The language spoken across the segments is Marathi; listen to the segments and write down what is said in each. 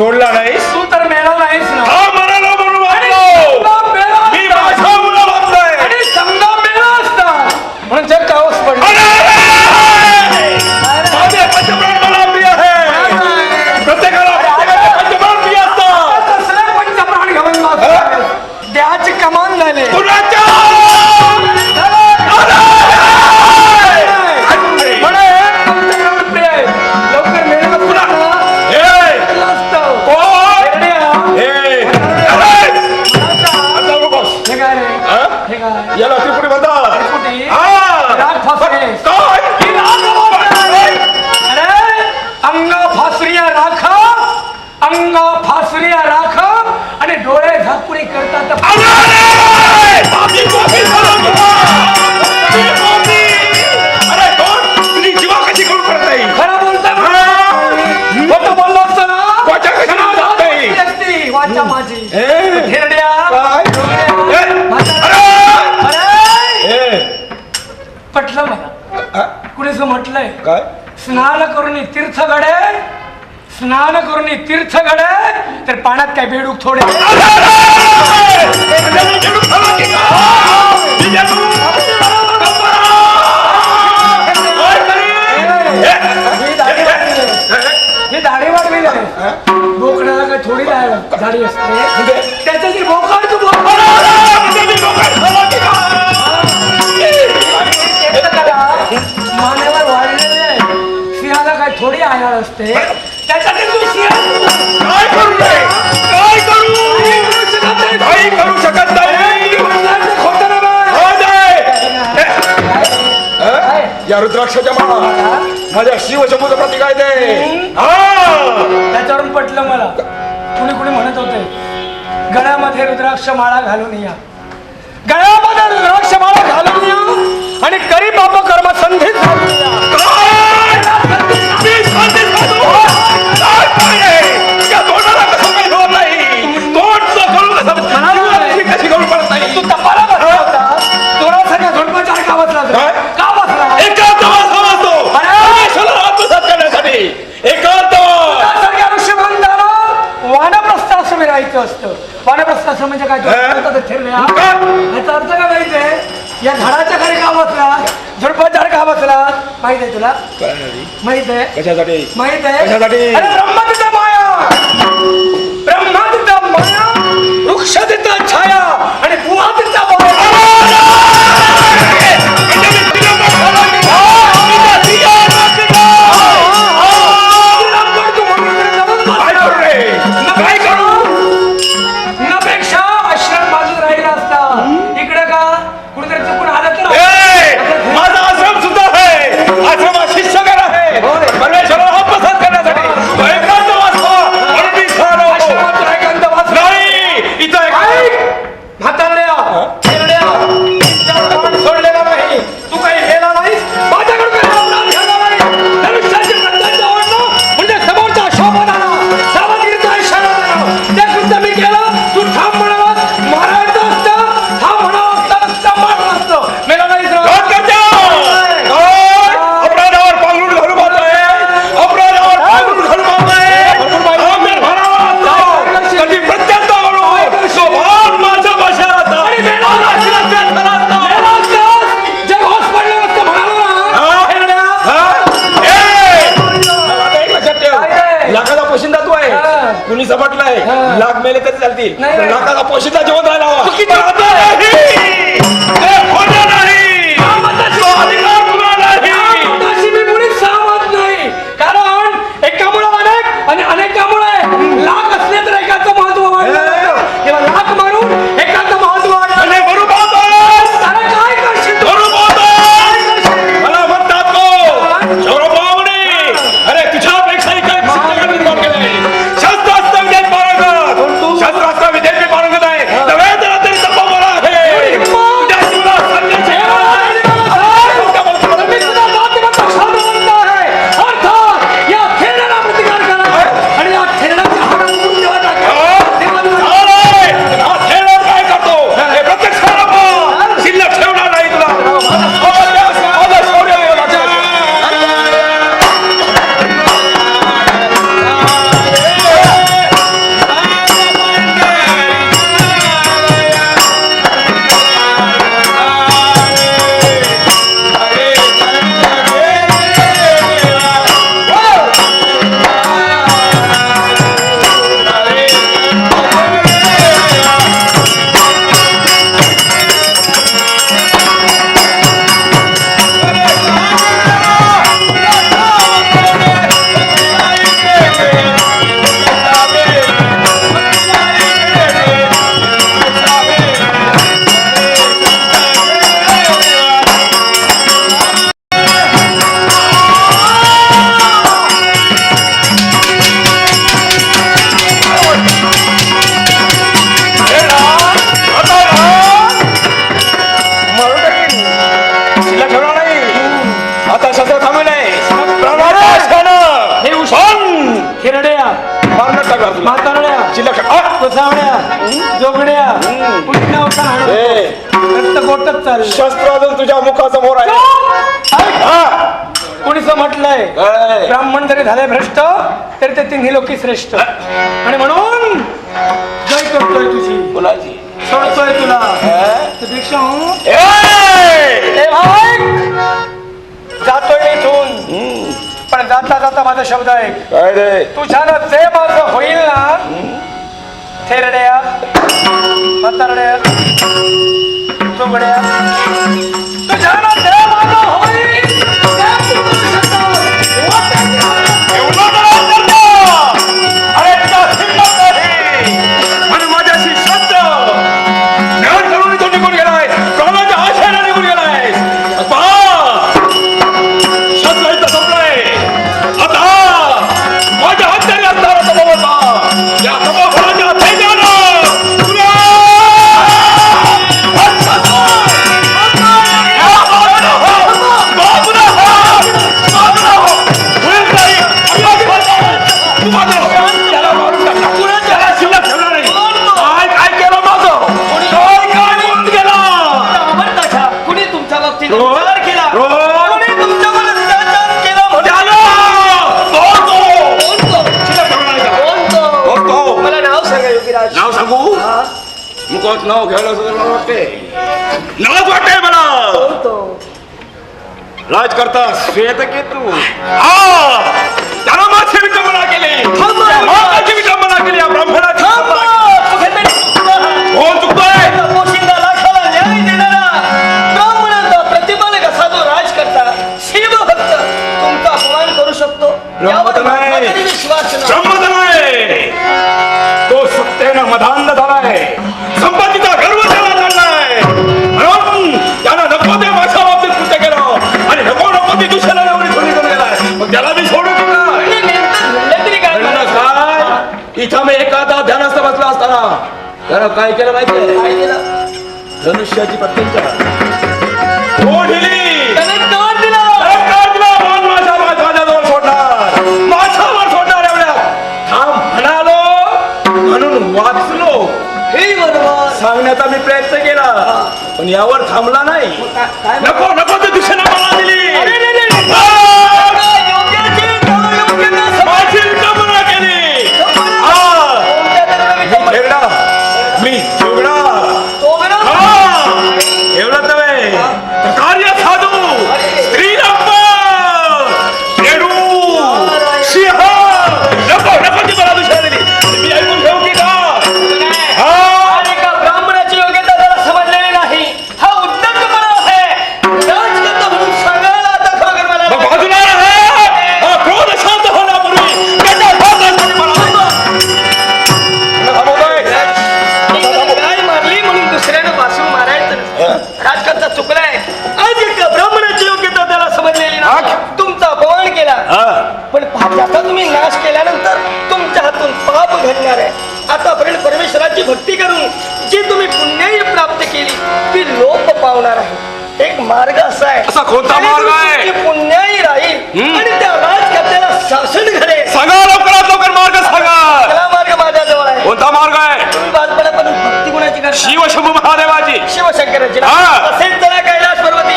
सोडला नाहीस तू तर मेला नाहीस ना. हा म्हणालो म्हणून वाटलो मी माझ्या मुला वाचलोय आणि समजा मेला असता म्हणून जग कावस पडलं. माझे पंचप्राण मला प्रिय आहे. प्रत्येकाला पंचप्राण प्रिय असतात. तसले पंचप्राण घेऊन मागतो. देहाची कमान झाले. कुणाच्या लवकर मेला पुन्हा असतं. हे काय रे? हे काय? याला त्रिपुटी म्हणतात. त्रिपुटी? हा. राग फासरे. काय? ही राग फासरे. अरे अंग फासरिया राखा, अंग फासरिया राखा आणि डोळे झाकपुरी करतात. माझी कॉफी झालं अरे कोण तुझी जीवा कशी करून पडत नाही. खरं बोलतोय खोटं बोललो असतं ना. वाचा कशी जात नाही. असती वाचा माझी. ए. थेरड्या. काय? पटलं मला. कुणीच म्हटलंय काय स्नान करून तीर्थ घडे, स्नान करून तीर्थ घडे तर पाण्यात काय बेडूक थोडे. ही दाढी वाढली बोकडाला काय थोडी दाढी असते. त्याच्याची बोकाड तू मानेवर वाढलेले सिंहाला काय थोडी आयाळ असते. त्याच्यासाठी तू काय करू रे काय करू काही करू शकत नाही. खोटं ना या रुद्राक्षाच्या माळा माझ्या शिवशंभूचं प्रतीक आहे ते. त्याच्यावरून पटलं मला. कुणी कुणी म्हणत होते गळ्यामध्ये रुद्राक्ष माळा घालून या, गळ्यामध्ये रुद्राक्ष माळा घालून या आणि करी पाप कर्म संधी घालून या. कशी करून पडत नाही. तू तपाला बसला होता. चोरासारख्या झोडपाच्या का बसला होता? का बसला? एकांतवास हवा असतो. परमेश्वराला आत्मसात करण्यासाठी एकांतवास. त्यासारख्या ऋषीमंताला वानप्रस्थाश्रमी राहायचं असतं. वानप्रस्थाश्रम म्हणजे काय? ठरल्या याचा अर्थ काय माहितीये? या झाडाच्या खाली का बसला, झोडपाच्या का बसला माहित आहे तुला? माहित आहे कशासाठी? माहित आहे कशासाठी? अरे ब्रह्मातीचा माया, ब्रह्मातीचा माया, वृक्षातीचा छाया आणि भुवातीचा काय करू नपेक्षा आश्रम बाजून राहिला असता. इकडे का कुठेतरी चुकून आलं तर माझा आश्रम सुद्धा आहे. आश्रमात शिष्यगण आहे. परमेश्वराला आत्मसात करण्यासाठी एकांतवास आश्रमात एकांतवास नाही. इथं म्हातारड्या सोडलेला नाही. तू काही गेला नाहीस. माझ्याकडून काही अपराध झाला नाही. धनुष्याची प्रत्यक्ष ओढणं म्हणजे समोरच्या शोभनाला सावधगिरीचा इशारा देणं. ते सुद्धा मी केलं. तू थांब म्हणालास मारायचं असतं. थांब म्हणावं असतं मारलं असतं. मेला नाहीस अपराधावर पांघरून घालू पाहतोय. अपराधावर पांघरून घालू पाहतोय. कधी प्रत्यंत स्वभाव माझ्या भाषेला जग हॉस पडलं असतं म्हणाला लाखाचा पोशिंदा तू आहे. कुणी सपटलाय लाख मेले तरी चालतील. लाखाचा पोशिंदा जेवण राहिला नाही. कारण एकामुळे अनेक आणि अनेकामुळे लाख असले तर एकाचं महत्व वाढलं किंवा लाख मारून एकाचं महत्व वाढलं. काय करशील मला म्हणतात अरे तुझ्यापेक्षाही काय शस्त्रास्त्र विद्येत पारंगत. शस्त्रास्त्र विद्येत पारंगत आहे. नव्हे तर तरी तप्पा मला आहे. म्हातारड्या शिल्लक कोसावड्या जोगड्या पुन्हा होता रक्त गोटच चाललं शस्त्र अजून तुझ्या मुखासमोर आहे हा. कोणीच म्हटलंय काय? ब्राह्मण जरी झाले भ्रष्ट तरी ते तिन्ही लोकी श्रेष्ठ आणि म्हणून जय करतोय तुझी बोलायची सोडतोय तुला काय? दीक्षा हो. ए! ए भाई जातोय इथून पण जाता जाता माझा शब्द आहे काय रे तुझ्यानं जे माझं होईल ना थेरड्या म्हातारड्या जोगड्या तुझ्यानं जे माझं होईल ते तू करू शकतो. एवढं जरा करतो. अरे तुला शिल्लक नाही. आणि माझ्याशी शस्त्र ज्ञान करून तो निघून गेलाय प्राणाच्या आशेने निघून गेलाय पहा शस्त्र इथं संपलंय आता माझ्या हाताने असणारा सभा होता या सभागृहाच्या थैल्यानं तुला कुणी तुमच्या बाबतीत रोज? विचार केला रोज? कुणी तुमच्या मनात विचार केला म्हणून कोण तो? मला नाव सांगा योगीराज. नाव सांगू हा? मुखात नाव घ्यायला सुद्धा मला वाटते नाव वाटते मला कोण तो? राजकर्ता श्वेतकेतू हा त्याला माझी विटंबना केली थांबा. माझी विटंबना केली या ब्राह्मणाची कुठेतरी चुकला हा. कोण चुकतोय पोशिंदा लाखाला न्याय देणारा ब्राह्मणाचा प्रतिपालक असा जो राजकर्ता शिवभक्त तुमचा अपमान करू शकतो यावर ब्रह्मत नाही. माझा तरी विश्वास नाही. ब्रह्मत नाही तो सत्तेनं मधांध झालाय संपत्तीचा गर्व त्याला चाललाय म्हणून त्याला नको ते माझ्या बाबतीत कृत्य केलं आणि नको ती दुसऱ्याला एवढी थोडी करून गेलाय मग त्याला मी सोडू की काय आणि नेमकं घडलं तरी काय म्हणलं करायचं? काय इथं मी एका आता ध्यानस्थ बसला असताना त्यानं काय केलं माहितीये काय केलं? धनुष्याची प्रत्यंचा तो ढिली त्याने कर दिलं. माझ्याजवळ सोडणार माझ्यावर सोडणार एवढ्या थांब म्हणालो म्हणून वाचलो हे बरोबर. सांगण्याचा मी प्रयत्न केला पण यावर थांबला नाही काय नको नको ते दिशेने मला दिली अरे नाही, नाही, नाही. आ! योग्याची योग्यता समज. माझी विटंबना केली हा कोणत्या तऱ्हेने मी विटंबना? खेळला मी चिवडा तो बरं? हा एवढं नव्हे तर कार्य साधू स्त्रीरंग रेडू सिंह नको नको ती मला दुसऱ्या दिली मी ऐकून घेऊ की का हा आणि एका ब्राह्मणाची योग्यता त्याला समजलेली नाही हा उद्धटपणा आहे. राजकर्ता म्हणून सांगायला आता खबर मला मग बाजूला आहे हा क्रोध शांत होण्यापूर्वी त्याच्या हातासाठी मला थांबवतोय काय मारली म्हणून दुसऱ्यानं वासून मारायचं नसतं. राजकर्ता चुकलाय. आज एका ब्राह्मणाची योग्यता त्याला समजलेली नाही तुमचा अपमान केला पण त्याचा तुम्ही नाश केल्यानंतर तुमच्या हातून पाप घडणार आहे. आतापर्यंत परमेश्वराची भक्ती करून जी तुम्ही पुण्याई प्राप्त केली ती लोप पावणार आहे. एक मार्ग असा आहे असा कोणता मार्ग आहे? की पुण्याई राहील आणि त्या राजकर्त्याला शासन घडेल. सांगा लवकरात लवकर मार्ग सांगा त्याला मार्ग माझ्याजवळ आहे. कोणता मार्ग आहे तुम्ही बालपणापासून भक्ती गुणाची करता शिवशंभू महादेवाची शिवशंकराची हा. असेल चला कैलास पर्वती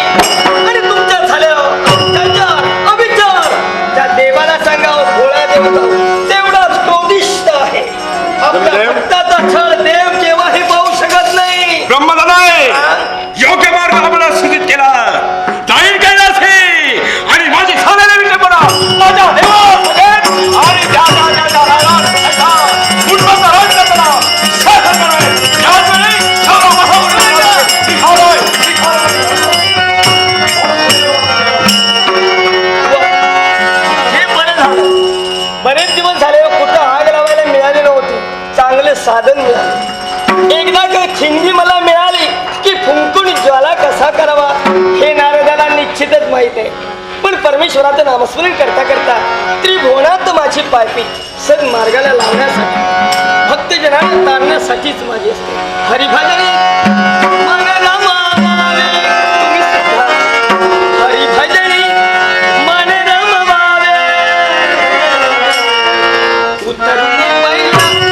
आणि तुमच्या झाल्यावर अत्याचार अविचार त्या देवाला सांगावं भोळा देवता तेवढाच क्रोधिष्ट आहे. आपल्या देव? भक्ताचा छळ देव केव्हाही पाहू शकत नाही. ब्रह्मदानाय योग्य मार्ग आम्हाला सूचित केला जाईल कैलासी आणि माझी झालेली विटंबना माझ्या देवासमोर आणि त्या कुटुंबाचा राजकर्त्याला शासन करावे. याच वेळी सर्व महामंडळाला निघालोय. हे बरं झालं. बरेच दिवस झाले कुठं आग लावायला मिळाली नव्हती. चांगलं साधन मिळालं. एकदा काही ठिणगी मला मिळाली की फुंकून ज्वाला कसा करावा हे नारदाला निश्चितच माहित आहे. पण परमेश्वराचं नामस्मरण करता करता त्रिभुवनात माझी पायपी सद मार्गाला लावण्यासाठी भक्तजनांना तारण्यासाठीच माझी असते. हरिभजनी मन रमावे तुम्ही सुद्धा. हरिभजनी मन रमावे उतरून पहिला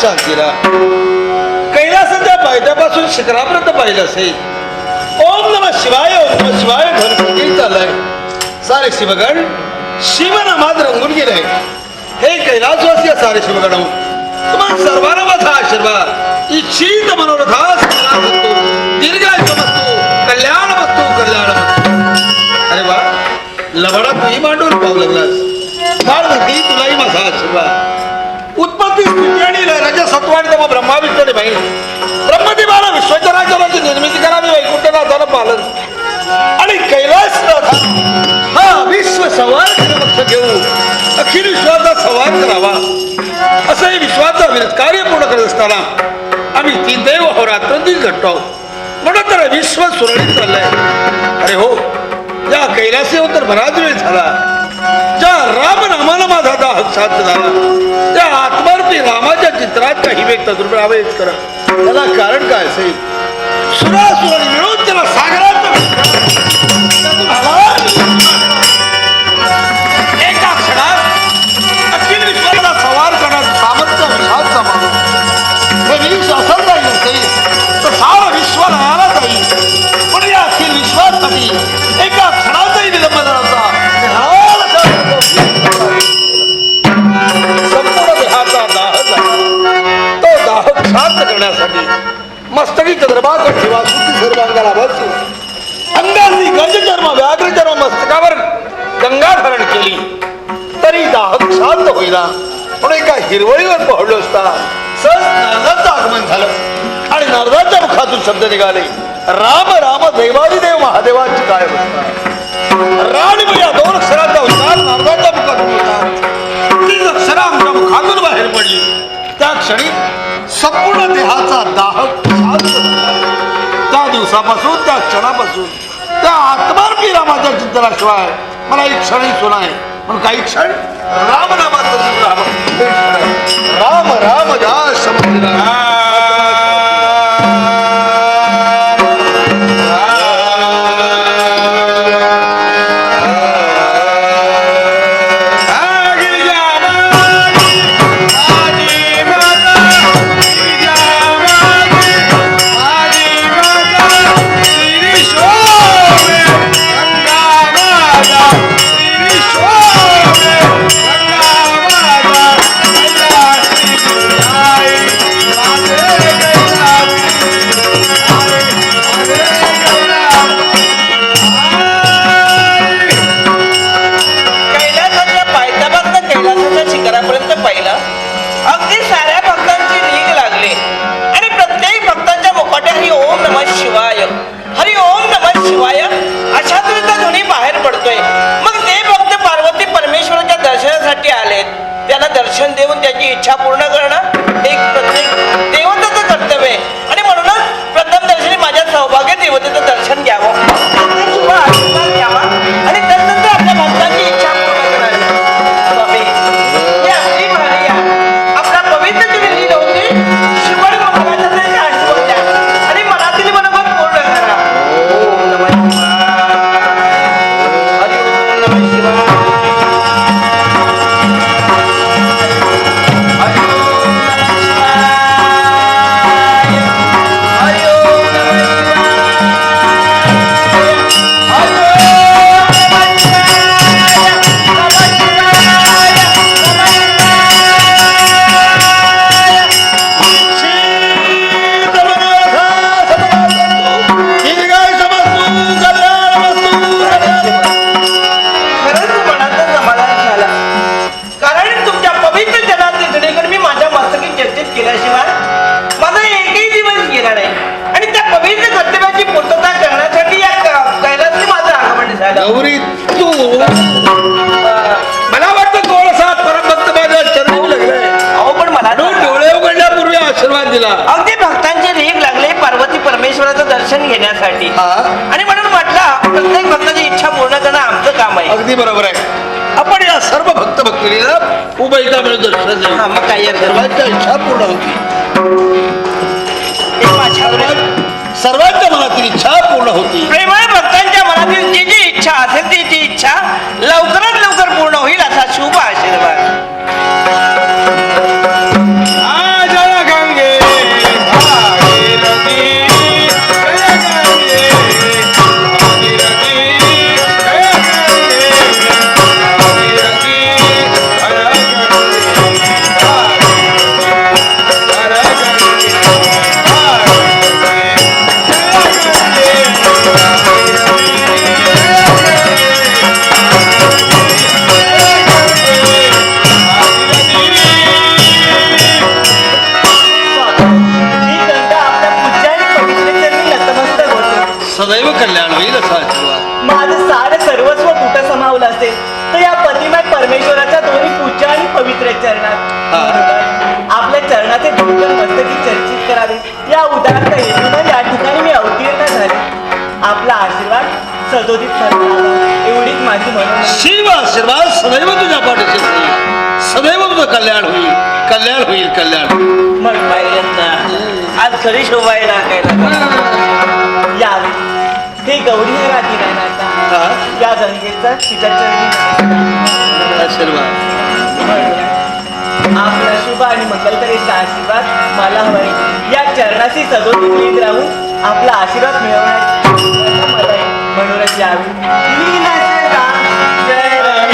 शांतीला कैलासाच्या पायथ्यापासून शिखरापर्यंत पाहिलं असेल. ओम नमः शिवाय घर संगीत चाललंय. सारे शिवगण शिवनामात रंगून गेले. हे कैलासवासी सारे शिवगण, तुम्हाला सर्वांना माझा आशीर्वाद. इच्छित मनोरथास दीर्घायुष्य वस्तू कल्याण वस्तू कल्याण वस्तू. अरे वा, लवडा तूही मांडून पाहू लागलास. फार धरती तुलाही माझा आशीर्वाद. उत्पत्ती स्थिती आणि लहराच्या सत्वाने तेव्हा ब्रह्मा विष्णूने बाई ब्रह्मदेवाला विश्वचराचराची निर्मिती करावी, वैकुंठनाथाला पालन आणि कैलासनाथ हा विश्व संवार लक्ष घेऊन अखिल विश्वाचा संवार करावा असं हे विश्वाचं विरत कार्य पूर्ण करत असताना आम्ही तीन देव अहोरात्रंदिवस घडतो आहोत. म्हणून तर विश्व सुरळीत चाललंय. अरे हो, या कैलासी तर बराच वेळ झाला. ज्या रामनामाला माझा दाहक साध्य झाला, त्या आत्मारूपी रामाच्या चित्रात काही वेग तद्रुपावेच करा. त्याला कारण काय असेल? सुरासुर मिळून त्याला सागरात एका क्षणात अखिल विश्वाला सवार करण्याचं सामर्थ्य विश्वात जमावलं. हे विश्व असं जाईल असेल तर सारं विश्व लयाला जाईल. पण या अखिल विश्वासाठी एका क्षणाचाही विलंब झाला. संपूर्ण देहाचा दाह झाला. तो दाह शांत करण्यासाठी मस्तकी चंद्रभाग ठेवा, सुखी सर्वांगाला बसून अंगाची गजचर्म व्याघ्रचर्म मस्तकावर गंगा धारण केली तरी दाहक शांत होईना. म्हणून एका हिरवळीवर पोहडलो असता सहज नारदाचं आगमन झालं आणि नारदाच्या मुखातून शब्द निघाले, राम राम देवादिदेव महादेवाची काय म्हणतात. राणी या दोन अक्षराचा उच्चार नारदाच्या मुखातून होता. तीच अक्षरं आमच्या मुखातून बाहेर पडली. त्या क्षणी संपूर्ण देहाचा दाहक शांत झाला. त्या दिवसापासून, त्या क्षणापासून त्या आत्मारूपी रामाच्या चिंतनाशिवाय मला एक क्षणही सुना आहे. म्हणून काही क्षण रामनामाचं राम राम जा शब्द दर्शन देऊन त्याची इच्छा पूर्ण करणं एक प्रत्येक देवतेचं कर्तव्य आहे. आणि म्हणूनच प्रथम दर्शनी माझ्या सौभाग्य देवतेचं दर्शन घ्यावं, आशीर्वाद घ्यावा आणि त्यानंतर आपल्या भक्तांची इच्छा पूर्ण करावी. स्वामी, हे आपली भारी आहे. आपला पवित्र जी लीला होती शिवण महाराजांचा आशीर्वाद द्या आणि मनातील मनोभाव पूर्ण करा. ओम नमः शिवाय. हरि ओम नमः शिवाय. गौरी, तू मला वाटतं थोडासा परमभक्त माझ्या चरणी लागलाय. अहो पण मला डोळे उघडल्यापूर्वी आशीर्वाद दिला. अगदी भक्तांचे रीग लागले पार्वती परमेश्वराचं दर्शन घेण्यासाठी आणि म्हणून म्हटलं प्रत्येक भक्ताची इच्छा पूर्ण करणं आमचं काम आहे. अगदी बरोबर आहे. आपण या सर्व भक्त भक्तीला उभयता मिळून दर्शन देऊ. मग काय सर्वांच्या इच्छा पूर्ण होती. सर्वांच्या मनातील इच्छा पूर्ण होती. प्रेमळ भक्तांच्या मनातील जी जी इच्छा असेल ती इच्छा लवकरात लवकर पूर्ण होईल असा शुभ आशीर्वाद. कल्याण होईल असा आशीर्वाद. माझं सारं सर्वस्व कुठं समावलं असेल तर या पतिमय परमेश्वराच्या दोन्ही पूज्य आणि पवित्र चरणात. हा. आपल्या चरणाचे दुर्गम मस्तकी चर्चित करावे या उदात्त हेतून या ठिकाणी मी अवतीर्ण झाले. आपला आशीर्वाद सदोदित करावा एवढीच माझी म्हणून. शिव आशीर्वाद सदैव तुझ्या पाठीशी होईल. सदैव तुझं कल्याण होईल, कल्याण होईल, कल्याण. मग आज खरी शोभायला यावे ते गौरी हे राधी नाही ना आता. हा? या गंगेचा तिच्या चरणी आशीर्वाद. आपला शुभ आणि मंगलकरेचा आशीर्वाद मला हवाय. या चरणाशी सदोदित येत राहून आपला आशीर्वाद मिळवण्याची मला आहे. म्हणूनच यावी लीलाचे राम जय राम.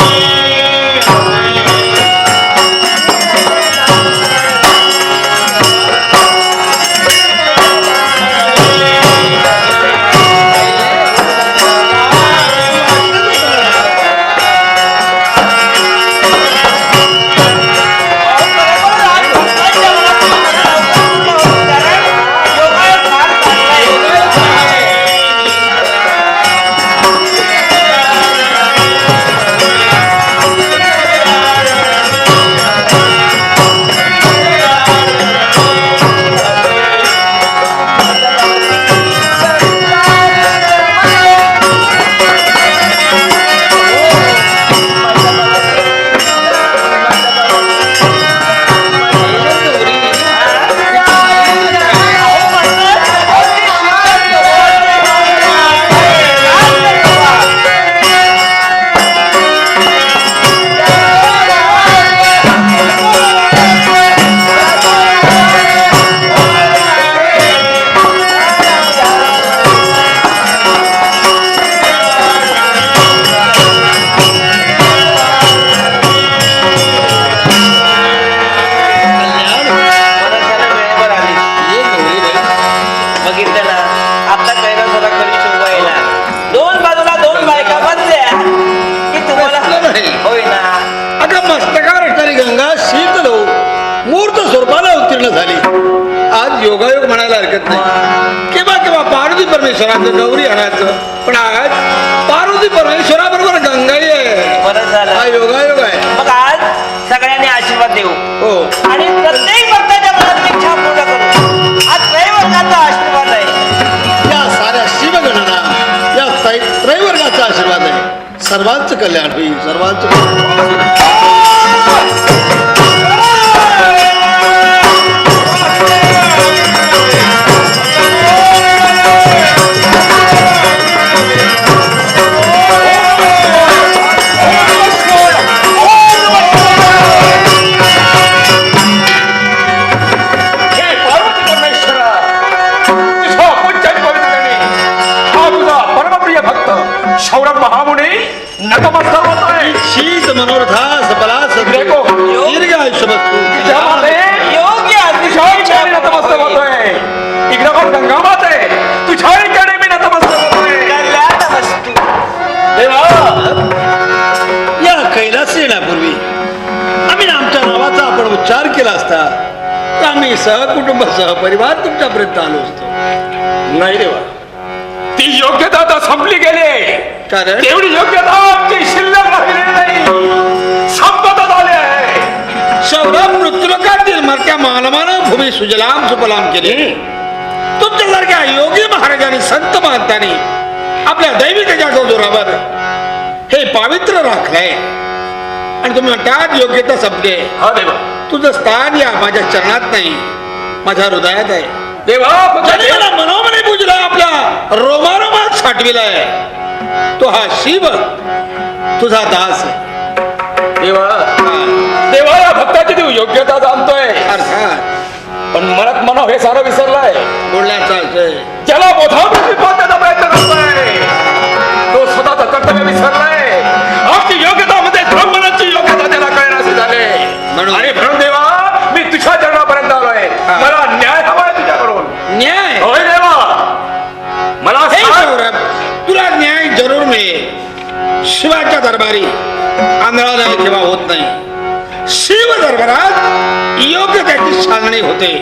योगायोग म्हणायला हरकत नाही. केव्हा केव्हा पार्वती परमेश्वराचं गौरी आणायचं, पण आज पार्वती परमेश्वराबरोबर गंगाई आहे. बरं झालं. हा योगायोग आहे. मग आज सगळ्यांनी आशीर्वाद देऊ हो. आणि प्रत्येक भक्ताच्या मनातली इच्छा पूर्ण करू. आज त्रैवर्गाचा आशीर्वाद आहे. या साऱ्या शिवगणांना या त्रैवर्गाचा आशीर्वाद आहे. सर्वांचं कल्याण होईल, सर्वांचं कल्याण. सौरभ महामुनी नतमस्तक होत आहे. शीत मनोरथा सबला देखो. दीर्घ आयुष्य बसतो. योग्य तुझ्या नतमस्तक होतोय. इकडे कोण गंगा मात आहे, तुझ्या इकडे मी नतमस्तक होतोय. कल्याण वस्तू. देवा, या कैलास येण्यापूर्वी आम्ही आमच्या नावाचा आपण उच्चार केला असता तर आम्ही सहकुटुंब सहपरिवार तुमच्यापर्यंत आलो असतो. नाही देवा, ती योग्यता आता संपली गेली. कारण तेवढी योग्यता आमची शिल्लक राहिलेली नाही, संपत आली आहे. सौरभ मृत्युलोकातील मरत्या मानवानं भूमी सुजलाम सुफलाम केली. तुमच्यासारख्या योगी महाराजांनी संत महंतांनी आपल्या दैविकाच्या जोरावर हे पावित्र राखलंय आणि तुम्ही म्हणतात योग्यता संपली. हा देवा, तुझं स्थान या माझ्या चरणात नाही, माझ्या हृदयात आहे. देवा, ज्याने मला मनोमनी पूजला, आपल्या रोमारोमात साठविलाय, तो हा शिव तुझा दास आहे. देवा, देवा, या भक्ताची तू योग्यता जाणतोय, अर्थात पण मनात मनाव हे सारं विसरलाय. बोलण्याचा आहे. ज्याला बोधावृत्ती पाहण्याचा प्रयत्न करतोय, तो स्वतःचं कर्तव्य विसरलाय. आमची योग्यता मध्ये ब्राह्मणाची योग्यता त्याला कळण्याचे झाले. आणि म्हणून देवा, मी तुझ्या चरणापर्यंत आलोय. मला न्याय हवाय तुझ्याकडून. न्याय? होय देवा, मला हे सांग. सौरभ, तुला न्याय जरूर मिळेल. शिवाच्या दरबारी आंधळा न्याय केव्हा होत नाही. शिव दरबारात योग्य त्याची छाननी होते.